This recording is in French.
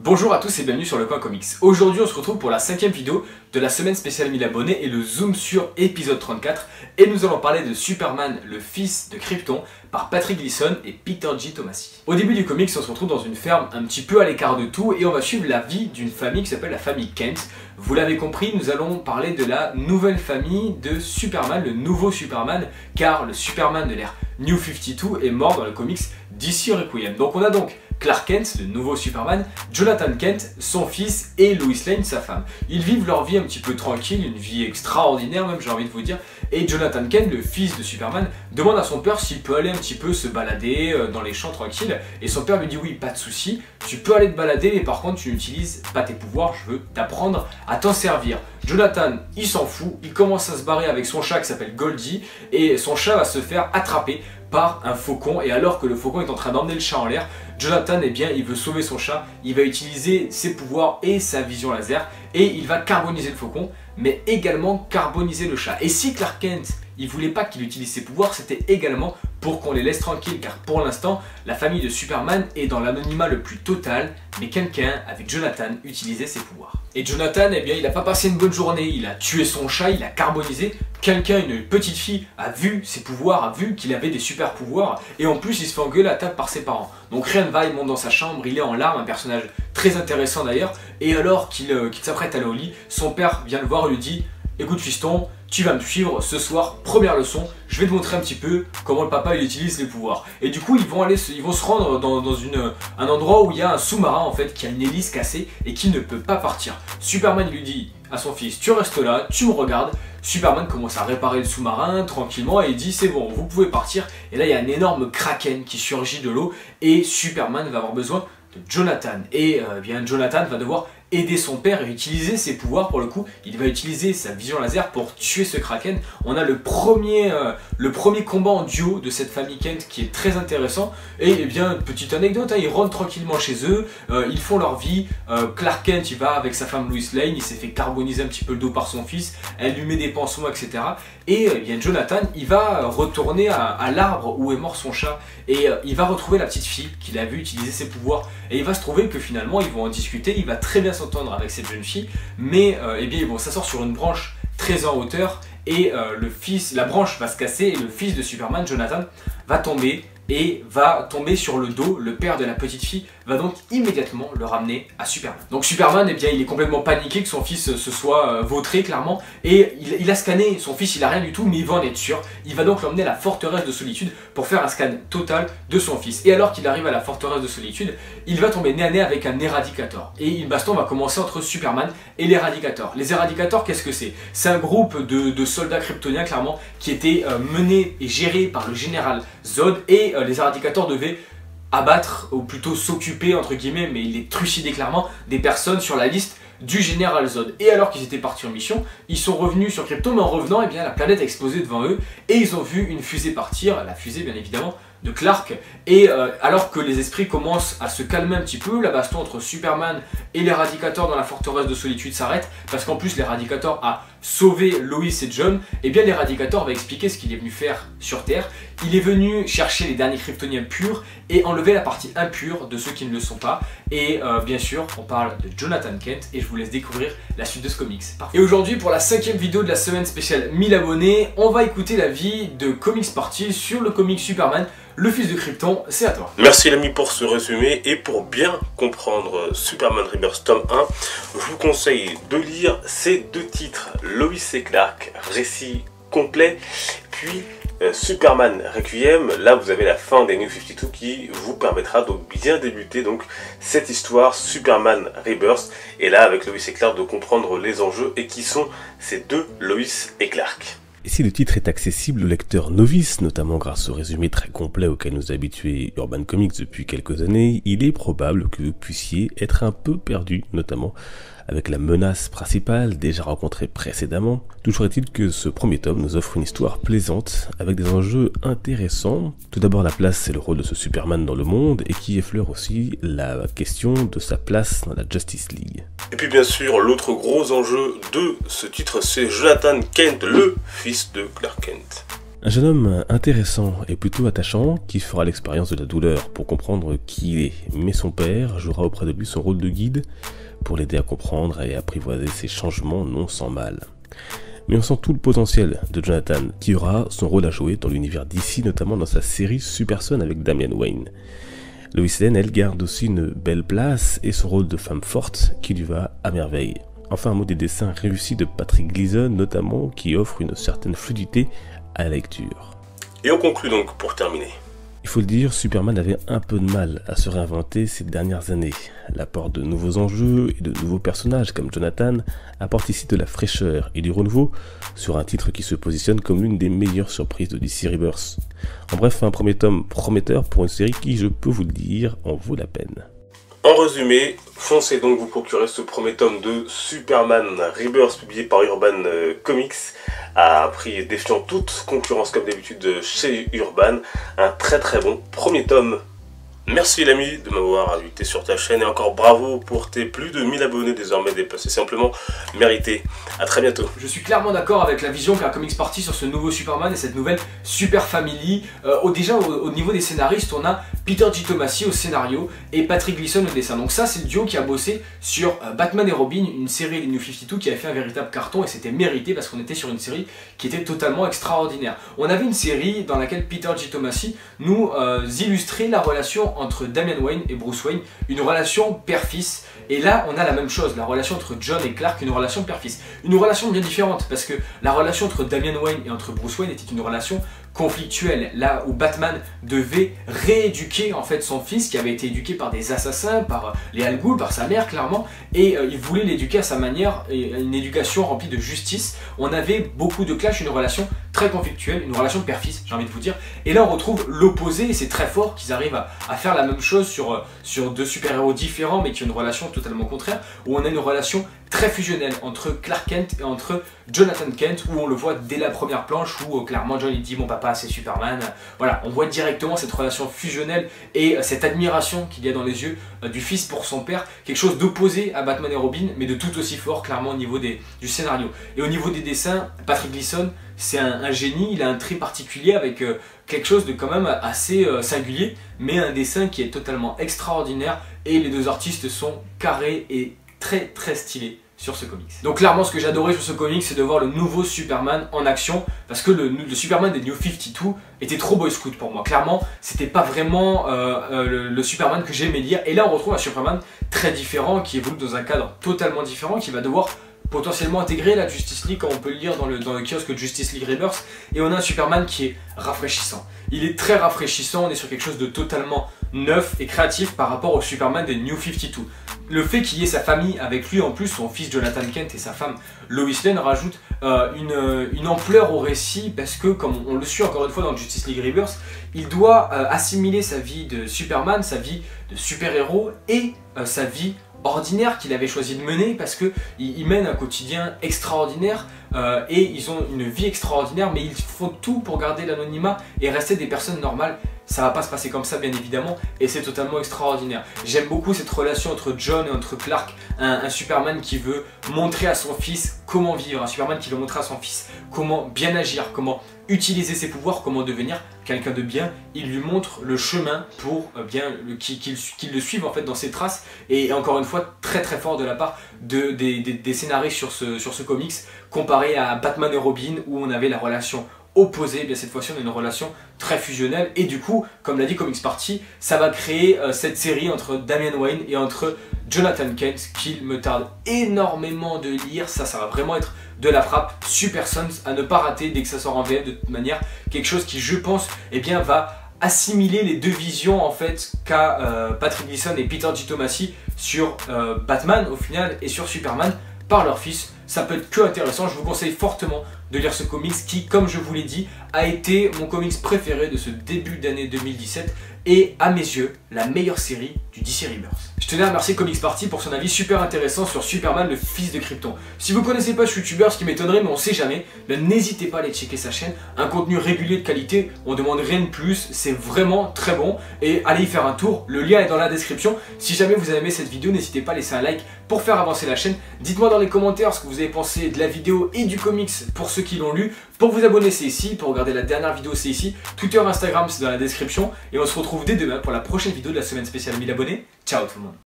Bonjour à tous et bienvenue sur Le Coin Comics. Aujourd'hui on se retrouve pour la 5e vidéo de la semaine spéciale 1000 abonnés et le zoom sur épisode 34 et nous allons parler de Superman, le fils de Krypton par Patrick Gleason et Peter J. Tomasi. Au début du comics on se retrouve dans une ferme un petit peu à l'écart de tout et on va suivre la vie d'une famille qui s'appelle la famille Kent. Vous l'avez compris, nous allons parler de la nouvelle famille de Superman, le nouveau Superman, car le Superman de l'ère New 52 est mort dans le comics DC Requiem. Donc on a donc Clark Kent, le nouveau Superman, Jonathan Kent, son fils et Lois Lane, sa femme. Ils vivent leur vie un petit peu tranquille, une vie extraordinaire même j'ai envie de vous dire. Et Jonathan Kent, le fils de Superman, demande à son père s'il peut aller un petit peu se balader dans les champs tranquilles. Et son père lui dit oui, pas de souci, tu peux aller te balader mais par contre tu n'utilises pas tes pouvoirs, je veux t'apprendre à t'en servir. Jonathan, il s'en fout, il commence à se barrer avec son chat qui s'appelle Goldie et son chat va se faire attraper par un faucon et alors que le faucon est en train d'emmener le chat en l'air, Jonathan, eh bien, il veut sauver son chat, il va utiliser ses pouvoirs et sa vision laser et il va carboniser le faucon mais également carboniser le chat. Et si Clark Kent, il voulait pas qu'il utilise ses pouvoirs, c'était également pour qu'on les laisse tranquilles car pour l'instant, la famille de Superman est dans l'anonymat le plus total mais quelqu'un, avec Jonathan, utilisait ses pouvoirs. Et Jonathan, eh bien, il n'a pas passé une bonne journée, il a tué son chat, il a carbonisé. Quelqu'un, une petite fille, a vu ses pouvoirs, a vu qu'il avait des super pouvoirs, et en plus il se fait engueuler à table par ses parents. Donc rien ne va, il monte dans sa chambre, il est en larmes, un personnage très intéressant d'ailleurs, et alors qu'il s'apprête à aller au lit, son père vient le voir et lui dit « Écoute fiston, tu vas me suivre ce soir, première leçon, je vais te montrer un petit peu comment le papa il utilise les pouvoirs. » Et du coup ils vont se rendre dans un endroit où il y a un sous-marin en fait qui a une hélice cassée et qui ne peut pas partir. Superman lui dit à son fils, tu restes là, tu me regardes. Superman commence à réparer le sous-marin tranquillement et il dit c'est bon, vous pouvez partir. Et là il y a un énorme kraken qui surgit de l'eau et Superman va avoir besoin de Jonathan. Et bien Jonathan va devoir aider son père et utiliser ses pouvoirs pour le coup. Il va utiliser sa vision laser pour tuer ce kraken. On a le premier combat en duo de cette famille Kent qui est très intéressant. Et bien petite anecdote, hein, ils rentrent tranquillement chez eux, ils font leur vie. Clark Kent il va avec sa femme Lois Lane, il s'est fait carboniser un petit peu le dos par son fils, elle lui met des pansements etc. Et bien Jonathan il va retourner à l'arbre où est mort son chat et il va retrouver la petite fille qu'il a vu utiliser ses pouvoirs et il va se trouver que finalement ils vont en discuter, il va très bien s'entendre avec cette jeune fille mais eh bien ils vont s'asseoir sur une branche très en hauteur et la branche va se casser et le fils de Superman, Jonathan, va tomber et va tomber sur le dos. Le père de la petite fille va donc immédiatement le ramener à Superman. Donc Superman, eh bien, il est complètement paniqué que son fils se soit vautré clairement et il a scanné son fils, il a rien du tout mais il va en être sûr. Il va donc l'emmener à la forteresse de solitude pour faire un scan total de son fils. Et alors qu'il arrive à la forteresse de solitude, il va tomber nez à nez avec un éradicator. Et une baston va commencer entre Superman et l'éradicator. Les éradicators, qu'est-ce que c'est? C'est un groupe de soldats kryptoniens clairement qui était mené et géré par le général Zod et les éradicateurs devaient abattre, ou plutôt s'occuper entre guillemets, mais il les trucidait clairement, des personnes sur la liste du général Zod. Et alors qu'ils étaient partis en mission, ils sont revenus sur Krypton, mais en revenant, eh bien, la planète a explosé devant eux, et ils ont vu une fusée partir, la fusée bien évidemment de Clark, et alors que les esprits commencent à se calmer un petit peu, la baston entre Superman et l'éradicateur dans la forteresse de solitude s'arrête, parce qu'en plus l'éradicateur a sauvé Lois et John, et bien l'éradicateur va expliquer ce qu'il est venu faire sur Terre. Il est venu chercher les derniers kryptoniens purs et enlever la partie impure de ceux qui ne le sont pas, et bien sûr on parle de Jonathan Kent, et je vous laisse découvrir la suite de ce comics. Parfait. Et aujourd'hui pour la 5e vidéo de la semaine spéciale 1000 abonnés, on va écouter la vie de Comics Party sur le comic Superman, le fils de Krypton. C'est à toi. Merci l'ami pour ce résumé et pour bien comprendre Superman Rebirth tome 1, je vous conseille de lire ces deux titres, Lois et Clark, récit complet, puis Superman Requiem. Là vous avez la fin des New 52 qui vous permettra de bien débuter donc cette histoire Superman Rebirth et là avec Lois et Clark de comprendre les enjeux et qui sont ces deux Lois et Clark. Et si le titre est accessible aux lecteurs novices, notamment grâce au résumé très complet auquel nous a habitué Urban Comics depuis quelques années, il est probable que vous puissiez être un peu perdu, notamment avec la menace principale déjà rencontrée précédemment. Toujours est-il que ce premier tome nous offre une histoire plaisante avec des enjeux intéressants. Tout d'abord la place et le rôle de ce Superman dans le monde et qui effleure aussi la question de sa place dans la Justice League. Et puis bien sûr l'autre gros enjeu de ce titre c'est Jonathan Kent, le fils de Clark Kent. Un jeune homme intéressant et plutôt attachant qui fera l'expérience de la douleur pour comprendre qui il est, mais son père jouera auprès de lui son rôle de guide pour l'aider à comprendre et apprivoiser ses changements non sans mal. Mais on sent tout le potentiel de Jonathan qui aura son rôle à jouer dans l'univers d'ici, notamment dans sa série Super Son avec Damian Wayne. Lois Lane, elle, garde aussi une belle place et son rôle de femme forte qui lui va à merveille. Enfin, un mot des dessins réussis de Patrick Gleason notamment qui offre une certaine fluidité à la lecture. Et on conclut donc pour terminer. Il faut le dire, Superman avait un peu de mal à se réinventer ces dernières années. L'apport de nouveaux enjeux et de nouveaux personnages comme Jonathan apporte ici de la fraîcheur et du renouveau sur un titre qui se positionne comme l'une des meilleures surprises de DC Rebirth. En bref, un premier tome prometteur pour une série qui, je peux vous le dire, en vaut la peine. En résumé, foncez donc vous procurer ce premier tome de Superman Rebirth publié par Urban Comics à prix défiant toute concurrence comme d'habitude chez Urban. Un très bon premier tome. Merci l'ami de m'avoir invité sur ta chaîne et encore bravo pour tes plus de 1000 abonnés désormais dépassés, simplement mérité. A très bientôt. Je suis clairement d'accord avec la vision qu'a Comics Party sur ce nouveau Superman et cette nouvelle Super Family. Déjà au niveau des scénaristes, on a Peter G. Tomasi au scénario et Patrick Gleason au dessin. Donc ça c'est le duo qui a bossé sur Batman et Robin, une série des New 52 qui avait fait un véritable carton et c'était mérité parce qu'on était sur une série qui était totalement extraordinaire. On avait une série dans laquelle Peter G. Tomasi nous illustrait la relation entre Damian Wayne et Bruce Wayne, une relation père-fils. Et là, on a la même chose, la relation entre John et Clark, une relation père-fils. Une relation bien différente, parce que la relation entre Damian Wayne et entre Bruce Wayne était une relation conflictuelle, là où Batman devait rééduquer en fait son fils qui avait été éduqué par des assassins, par les Al Ghul, par sa mère clairement, et il voulait l'éduquer à sa manière, une éducation remplie de justice. On avait beaucoup de clash, une relation très conflictuelle, une relation de père-fils, j'ai envie de vous dire. Et là on retrouve l'opposé, et c'est très fort qu'ils arrivent à faire la même chose sur deux super-héros différents, mais qui ont une relation totalement contraire, où on a une relation très fusionnelle entre Clark Kent et entre Jonathan Kent, où on le voit dès la première planche, où clairement John il dit mon papa c'est Superman. Voilà, on voit directement cette relation fusionnelle et cette admiration qu'il y a dans les yeux du fils pour son père, quelque chose d'opposé à Batman et Robin, mais de tout aussi fort clairement au niveau du scénario. Et au niveau des dessins, Patrick Gleason, c'est un génie, il a un trait particulier avec quelque chose de quand même assez singulier, mais un dessin qui est totalement extraordinaire et les deux artistes sont carrés et très stylés sur ce comics. Donc clairement ce que j'ai adoré sur ce comics c'est de voir le nouveau Superman en action, parce que le Superman des New 52 était trop boy scout pour moi. Clairement c'était pas vraiment le Superman que j'aimais lire, et là on retrouve un Superman très différent qui évolue dans un cadre totalement différent, qui va devoir potentiellement intégrer la Justice League comme on peut le lire dans le kiosque Justice League Rebirth, et on a un Superman qui est rafraîchissant. Il est très rafraîchissant, on est sur quelque chose de totalement neuf et créatif par rapport au Superman des New 52. Le fait qu'il y ait sa famille avec lui en plus, son fils Jonathan Kent et sa femme Lois Lane rajoute une ampleur au récit, parce que comme on le suit encore une fois dans Justice League Rebirth, il doit assimiler sa vie de Superman, sa vie de super-héros et sa vie ordinaire qu'il avait choisi de mener, parce qu'ils mènent un quotidien extraordinaire et ils ont une vie extraordinaire, mais ils font tout pour garder l'anonymat et rester des personnes normales. Ça va pas se passer comme ça bien évidemment, et c'est totalement extraordinaire. J'aime beaucoup cette relation entre John et entre Clark, un Superman qui veut montrer à son fils comment vivre, un Superman qui veut montrer à son fils comment bien agir, comment utiliser ses pouvoirs, comment devenir quelqu'un de bien. Il lui montre le chemin pour qu'il le suive en fait dans ses traces, et encore une fois très fort de la part des scénaristes sur ce comics, comparé à Batman et Robin où on avait la relation opposée. Bien cette fois-ci on a une relation très fusionnelle, et du coup comme l'a dit Comics Party, ça va créer cette série entre Damian Wayne et entre Jonathan Kent qu'il me tarde énormément de lire. Ça va vraiment être de la frappe. Super Sons à ne pas rater dès que ça sort en VF, de toute manière quelque chose qui je pense va assimiler les deux visions en fait qu'a Patrick Gleason et Peter G. Tomasi sur Batman au final et sur Superman par leur fils. Ça peut être que intéressant, je vous conseille fortement de lire ce comics qui, comme je vous l'ai dit, a été mon comics préféré de ce début d'année 2017 et à mes yeux, la meilleure série du DC Rebirth. tenais à remercier Comics Party pour son avis super intéressant sur Superman, le fils de Krypton. Si vous connaissez pas ce youtubeur, ce qui m'étonnerait, mais on sait jamais, n'hésitez pas à aller checker sa chaîne. Un contenu régulier de qualité, on demande rien de plus, c'est vraiment très bon. Et allez y faire un tour, le lien est dans la description. Si jamais vous avez aimé cette vidéo, n'hésitez pas à laisser un like pour faire avancer la chaîne. Dites-moi dans les commentaires ce que vous avez pensé de la vidéo et du comics pour ceux qui l'ont lu. Pour vous abonner, c'est ici. Pour regarder la dernière vidéo, c'est ici. Twitter, Instagram, c'est dans la description. Et on se retrouve dès demain pour la prochaine vidéo de la semaine spéciale 1000 abonnés. Ciao tout le monde.